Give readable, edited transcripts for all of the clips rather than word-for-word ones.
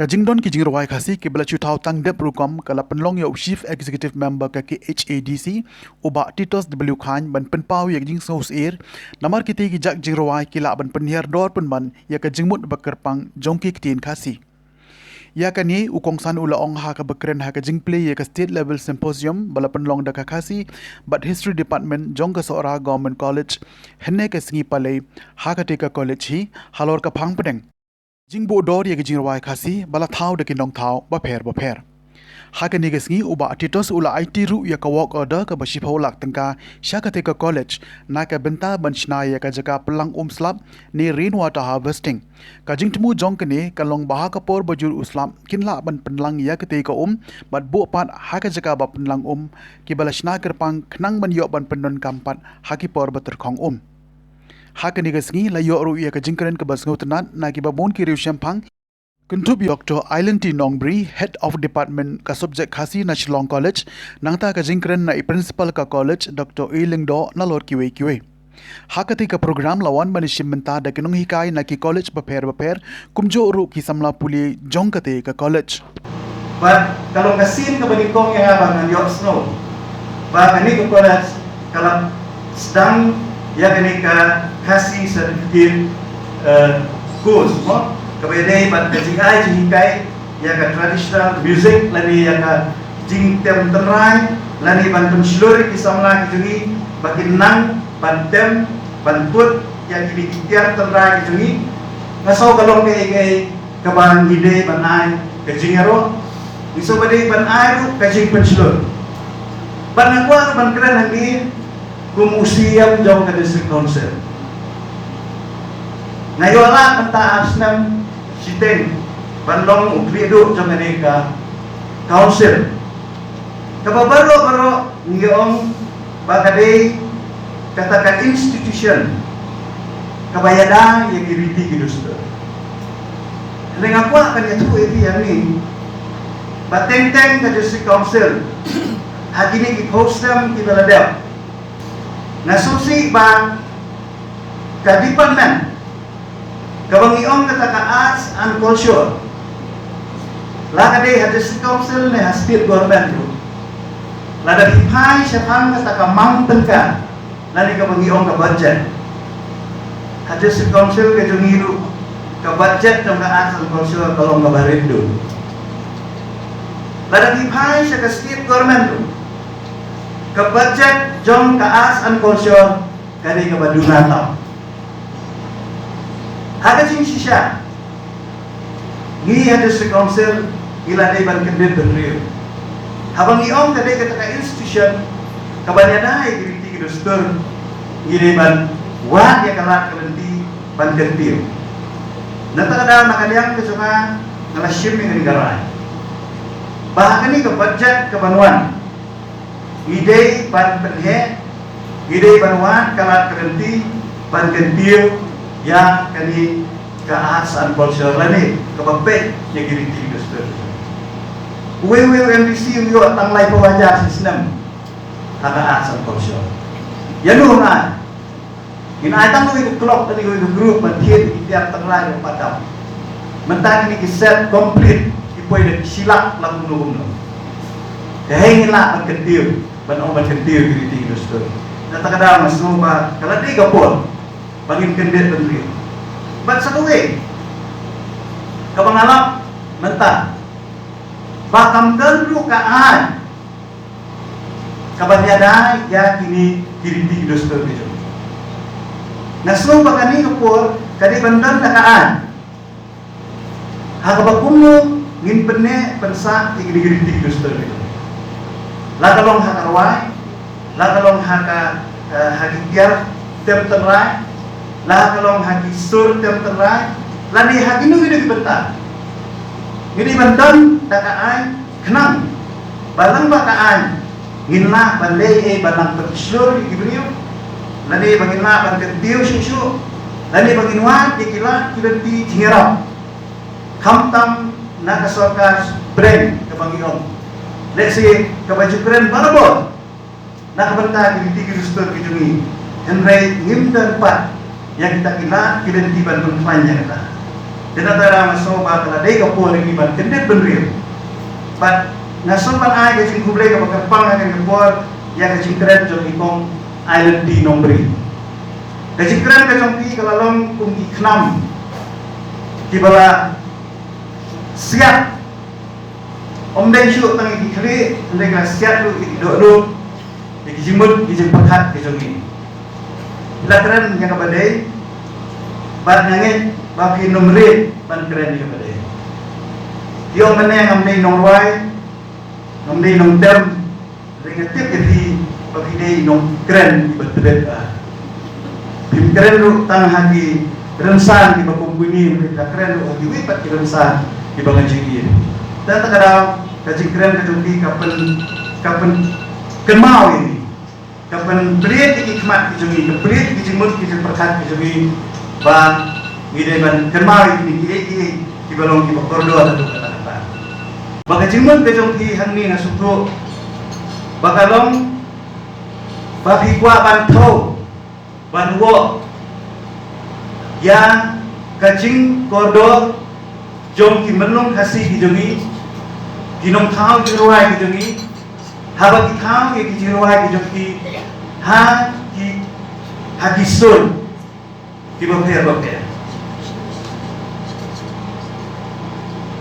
Kajingdon ki jingrawai khasi ke bela chutau tang dep rukom kala penlong yo chief executive member ka ke HADC uba Titus W Khan ban penpau yak jing sos air namar kiti ki jak jingrawai ki la ban penhiar dor penman ya ka jingmut bakerpang jongki ktin khasi ya kani ukongsan ula ong ha ka bekren ha ka jingple ya ka state level symposium bala penlong da ka khasi but history department jong ka sora government college henne ka singi pale ha ka te ka college hi halor ka phang pedeng Jingbo dor ye jingrawai khasi bala thau de kinong thau ba pher hakani gesngi uba Titus ula IT ru ya ka work order ka bashi lak tengka syakate ka college na ka benta banchna ya ka jaka pelang slap ni rainwater harvesting ka jingtmu jong kene ka long baha ka por bajur uslam kinla ban penlang ya ka te ka bat bu pat ha ka jaka ba penlang ki bala shna kerpang khnang ban yo ban penon kampat haki por bater khong Hakani gasngi la yo ru ya ka jingkren ka basngo tanat na ki babon ki riu shampang Kuntub Dr. Island T. Nongbri, Head of Department ka subject khasi na Shillong College, nangta ka jingkren na principal ka college Dr. Eiling Do na lor kiwe. Hakati ka program lawan manishim menta da kinong hikay na ki college baper kumjo ru ki samla puli jong kate ka college. But kalau kasin ka banikong yang abang ng yok snow, ba kani ko college kalau sedang ya kini ka kasih certificate course mo kabede bat kajingai jihikai ya ka traditional music lani ya ka jing tem tenrai lani ban penslur ki samla ki jungi bakin nang ban tem ban put ya ki tiar tenrai ki jungi ngaso kalong ke kaban ide ban ai ke jingero iso bade ban ai ru ka jing penslur ban aku ban keren hangi kumusiam jauh ke district council. Ngayola pentaas ng siteng bandong ukrido jauh mereka council. Kababaro ngiyong bagay katakan institution kabayada yang giriti gidusto. Dengan apa akan itu ini bateng-teng ke district council. Hakini ki-hostem ki-baladel. Nasusi ba ka department kabangiong kataka arts and culture lakade hadis council ne state government lada hipay siya pang kataka mountain ka lani kabangiong ka budget hadis council ka jungiru ka budget ng ka arts and culture kalong ka barindo lada hipay siya ka state government ka budget jong ka arts and culture kani ka badunataw. Hagajing siya ni district council ila day ban kandet benrio. Habang iong kadai ka institution kabanyana ay giriti gidustur gini ban wa ya kalat kalenti ban kentiu. Natakada nakaliang kesunga nalasyim ng garay. Bahkan ni ka budget kabanuan ide ban penhe ide banwan kalat kerenti ban kentiu yang kani ka arts and culture lani kababek ya giriti gusto wewe MBC yo atang lai pawajar sistem ka arts and culture yanu na inaitang ko clock tadi ko group mathiet itiap tanglai ko padam mentang ni set complete ipoy de silak lagu no dahing la ban kentiu ban kentiu giriti gusto natakada masuma kala di kapol bangin kendet benri bat satuwe kabangalap mentah bakam kenru kaan kabanyada ya kini giriti gusto itu nasum bakani kapol kadi bandan nakaan hakabakumu ngin penne pensa giriti gusto itu lakalong hakarwai lakalong hakikiar tem terai lakalong hakisur tem terai lani hakinu ini bentar ini bandan takaan kenang balang bakaan nginla balay balang tersyur gibriyo lani banginla ban kentiu syusyu lani banginwa dikila kilenti jingeraw kamtam nakasokas brand kabangiyong let's say kabajukuran barabot nakabanta kiliti kilustur kijungi henry ngimdan pat yang kita kila kilentiban pengklanya kata Dinatara masoba kala day kapor ni ban kendit benrir. But nasoban ay kajing kublay ka pagkapang ang kapor ya kajing kren jong ikong island di nombri. Kajing kren kajong pi kalalong kung iknam kibala siap om day syuk tang ikli ndai ka siap lu do ikijimut kijing pakat kajong ini. Lakran yang kabadai bat ngangit bagi nomrit ban keren juga pada. Yo mana yang amdai norway, amdai nong term, ringetip jadi bagi dia nong keren di berbeda. Bim keren lu tang hati rensan di bakumbuni, kita keren lu hati wipat di rensan di bangajiri. Dan terkadang kaji keren kejumpi kapan kemau ini, kapan beliat ikmat kejumpi, beliat kejumut kejumpi perkat kejumpi, bang gide ban kermai ni gide di balong di kordo atau kata-kata. Baka jimun kejong ki hangni na sutro. Bakalong bagi kwa ban thau ban wo ya kajing kordo jong ki menung kasi ki jongi kinong thau ki ruai ki jongi haba ki thau ki ruai ki jongi ha ki sun ki baper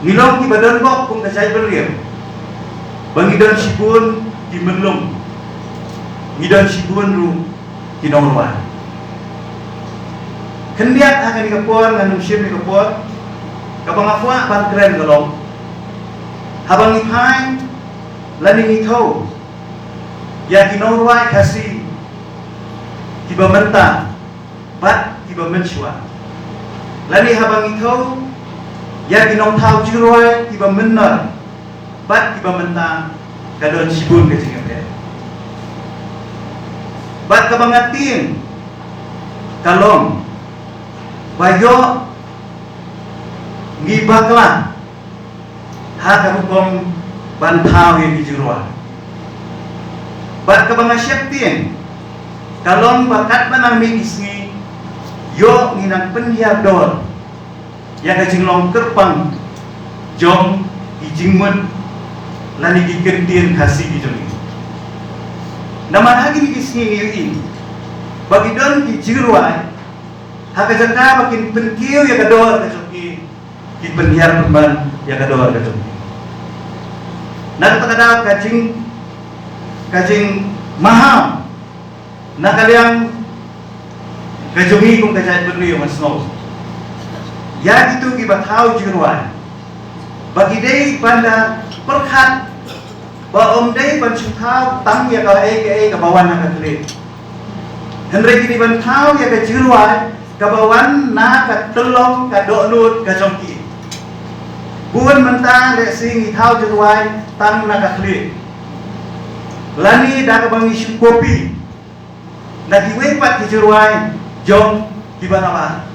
Nilong ki badan kok kung kasay berliam. Bangidon sibun ki menlong. Ngidon sibun ru ki nomorwan. Kendiat akan dikapor nganung sir dikapor. Kabang afwa ban keren galong. Habang ipain laning ikaw. Ya ki nomorwan kasi ki bamenta. Bat ki bamenswa. Lani habang ikaw ya ginong tau jiroy tiba mennar bat tiba mentang kadon sibun ke cingapet bat kabangatin kalong bayo ngibaklah ha karukom bantau yang jiroy bat kabangasyaptin kalong bakat manang isni yo nginang penhiador yang kajing long kerpang jong ijingmun lani dikentir kasih di jong ini. Naman hagi ni kisni ini bagi don ki jirwai hakajaka makin penkiu ya kador kajoki ki penhiar pemban ya kador kajoki. Nak takadaw kajing maham na kaliang kajogi kung kajay penriyo mas no. Ya itu kibat hau jirwan. Bagi day pada perkat ba day pancukau tang ya ka ke bawan na katlit. Henry kini ban hau ya ka jirwan ka bawan na ka telong ka dolut ka jongki. Buan mentang le sing hau jirwan tang na katlit. Lani da ka bangi kopi. Na diwepat ki jirwan jong kibat apa?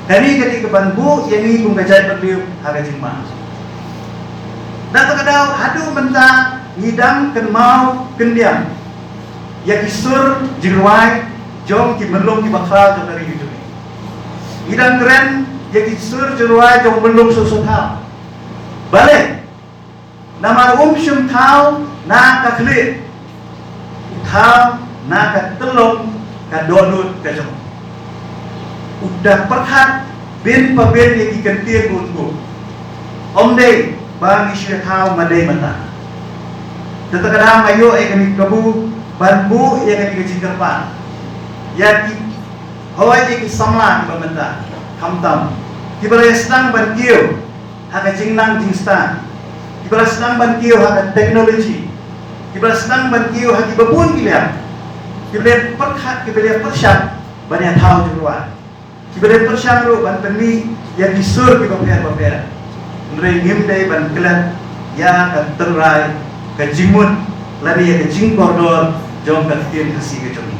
Kani kati kebanbu yang ini kung kajay perliu haga jingma. Dato kadaw hadu benta ngidang kenmau kendiam. Ya kisur jirwai jong ki menlong ki bakal jong dari hidup. Ngidang keren ya kisur jirwai jong menlong susukau. Balik. Nama syum tau na kaklit. Tau na katelong kadonut kajong. Udah perhat bin pabin yang dikentir untuk omde bang isya tau madai mata tetakadang ayo kami kabu banbu yang kami kecingkerpan ya ki hawai ki samla ki bamenta kamtam ki balai sedang berkiu haka jingnang jingstan ki balai sedang berkiu haka teknologi ki balai sedang berkiu haki babun kilian ki balai perhat ki balai persyat banyak tau jeruan Kibere persyangru ban peni yang disur ki baper Nrei ngimdai ban kelat ya ka terai ka jimut lari ya ka jingkordor jong ka tin kasih ke jomi